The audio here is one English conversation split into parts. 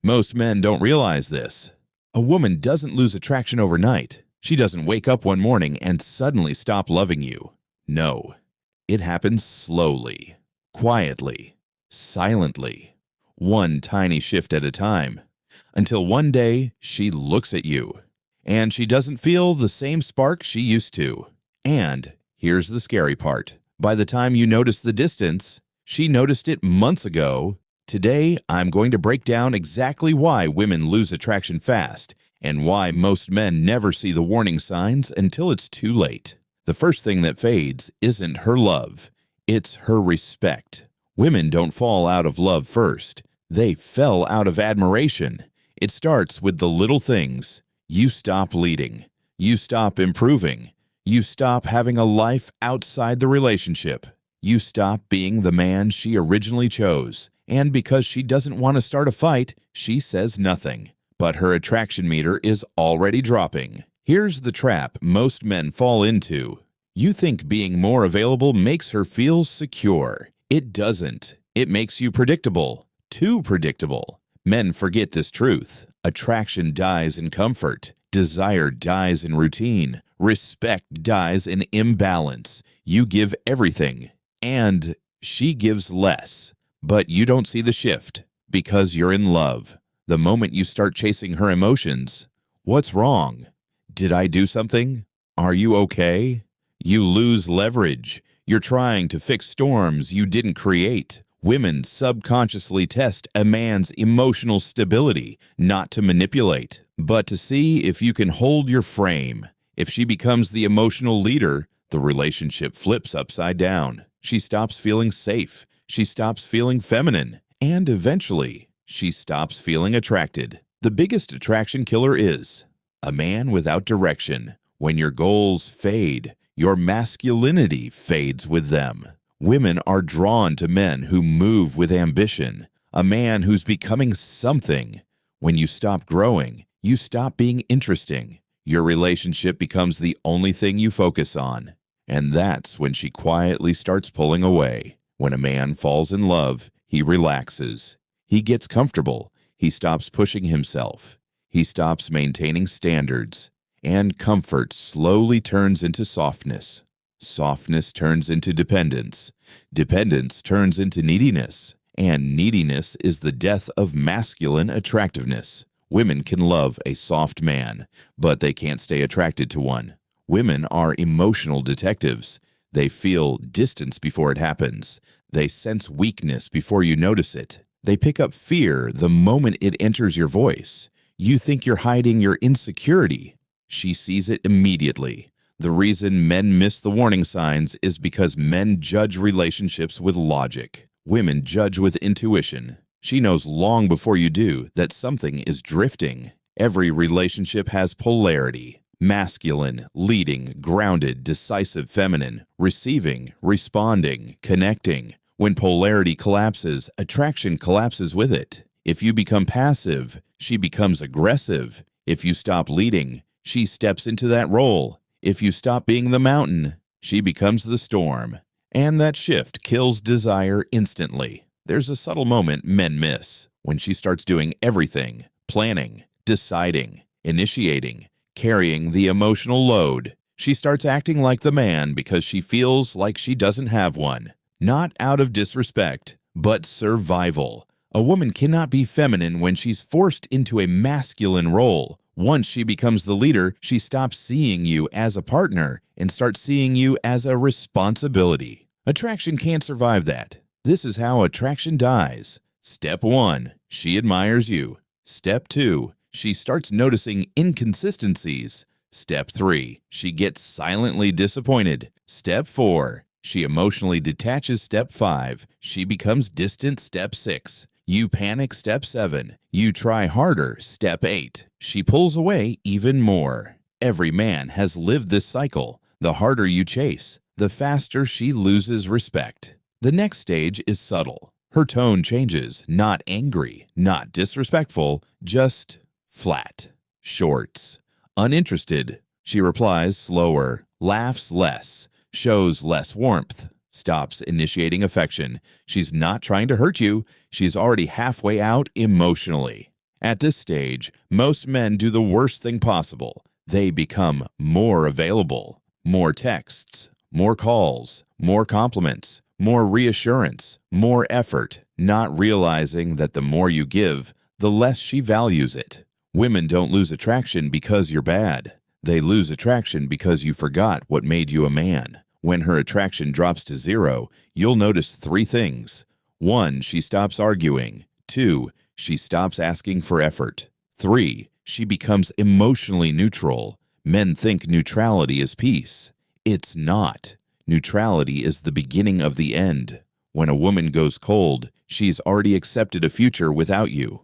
Most men don't realize this. A woman doesn't lose attraction overnight. She doesn't wake up one morning and suddenly stop loving you. No, it happens slowly, quietly, silently, one tiny shift at a time, until one day she looks at you, and she doesn't feel the same spark she used to. And here's the scary part. By the time you notice the distance, she noticed it months ago. Today, I'm going to break down exactly why women lose attraction fast and why most men never see the warning signs until it's too late. The first thing that fades isn't her love, it's her respect. Women don't fall out of love first. They fell out of admiration. It starts with the little things. You stop leading. You stop improving. You stop having a life outside the relationship. You stop being the man she originally chose. And because she doesn't want to start a fight, she says nothing. But her attraction meter is already dropping. Here's the trap most men fall into. You think being more available makes her feel secure. It doesn't. It makes you predictable. Too predictable. Men forget this truth. Attraction dies in comfort. Desire dies in routine. Respect dies in imbalance. You give everything, and she gives less. But you don't see the shift because you're in love. The moment you start chasing her emotions, what's wrong? Did I do something? Are you okay? You lose leverage. You're trying to fix storms you didn't create. Women subconsciously test a man's emotional stability, not to manipulate, but to see if you can hold your frame. If she becomes the emotional leader, the relationship flips upside down. She stops feeling safe. She stops feeling feminine. And eventually, she stops feeling attracted. The biggest attraction killer is a man without direction. When your goals fade, your masculinity fades with them. Women are drawn to men who move with ambition, a man who's becoming something. When you stop growing, you stop being interesting. Your relationship becomes the only thing you focus on. And that's when she quietly starts pulling away. When a man falls in love, he relaxes. He gets comfortable. He stops pushing himself. He stops maintaining standards. And comfort slowly turns into softness. Softness turns into dependence. Dependence turns into neediness. And neediness is the death of masculine attractiveness. Women can love a soft man, but they can't stay attracted to one. Women are emotional detectives. They feel distance before it happens. They sense weakness before you notice it. They pick up fear the moment it enters your voice. You think you're hiding your insecurity. She sees it immediately. The reason men miss the warning signs is because men judge relationships with logic. Women judge with intuition. She knows long before you do that something is drifting. Every relationship has polarity. Masculine, leading, grounded, decisive, feminine, receiving, responding, connecting. When polarity collapses, attraction collapses with it. If you become passive, she becomes aggressive. If you stop leading, she steps into that role. If you stop being the mountain, she becomes the storm. And that shift kills desire instantly. There's a subtle moment men miss when she starts doing everything, planning, deciding, initiating, carrying the emotional load. She starts acting like the man because she feels like she doesn't have one. Not out of disrespect, but survival. A woman cannot be feminine when she's forced into a masculine role. Once she becomes the leader, she stops seeing you as a partner and starts seeing you as a responsibility. Attraction can't survive that. This is how attraction dies. Step 1, she admires you. Step 2, she starts noticing inconsistencies. Step 3, she gets silently disappointed. Step 4, she emotionally detaches. Step 5, she becomes distant. Step 6, you panic. Step 7, you try harder. Step 8, she pulls away even more. Every man has lived this cycle. The harder you chase, the faster she loses respect. The next stage is subtle. Her tone changes, not angry, not disrespectful, just flat. Shorts. Uninterested. She replies slower, laughs less, shows less warmth, stops initiating affection. She's not trying to hurt you. She's already halfway out emotionally. At this stage, most men do the worst thing possible. They become more available. More texts, more calls, more compliments, more reassurance, more effort, not realizing that the more you give, the less she values it. Women don't lose attraction because you're bad. They lose attraction because you forgot what made you a man. When her attraction drops to 0, you'll notice 3 things. 1, she stops arguing. 2, she stops asking for effort. 3, she becomes emotionally neutral. Men think neutrality is peace. It's not. Neutrality is the beginning of the end. When a woman goes cold, she's already accepted a future without you.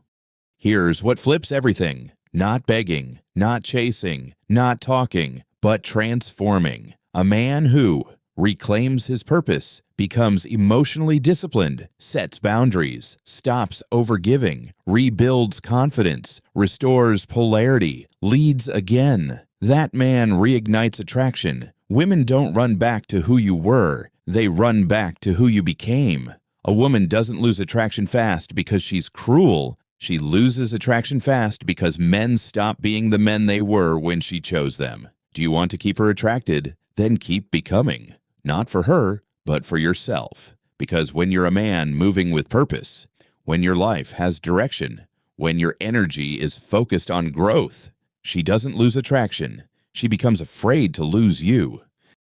Here's what flips everything. Not begging, not chasing, not talking, but transforming. A man who reclaims his purpose, becomes emotionally disciplined, sets boundaries, stops overgiving, rebuilds confidence, restores polarity, leads again. That man reignites attraction. Women don't run back to who you were. They run back to who you became. A woman doesn't lose attraction fast because she's cruel. She loses attraction fast because men stop being the men they were when she chose them. Do you want to keep her attracted? Then keep becoming. Not for her, but for yourself. Because when you're a man moving with purpose, when your life has direction, when your energy is focused on growth, she doesn't lose attraction. She becomes afraid to lose you.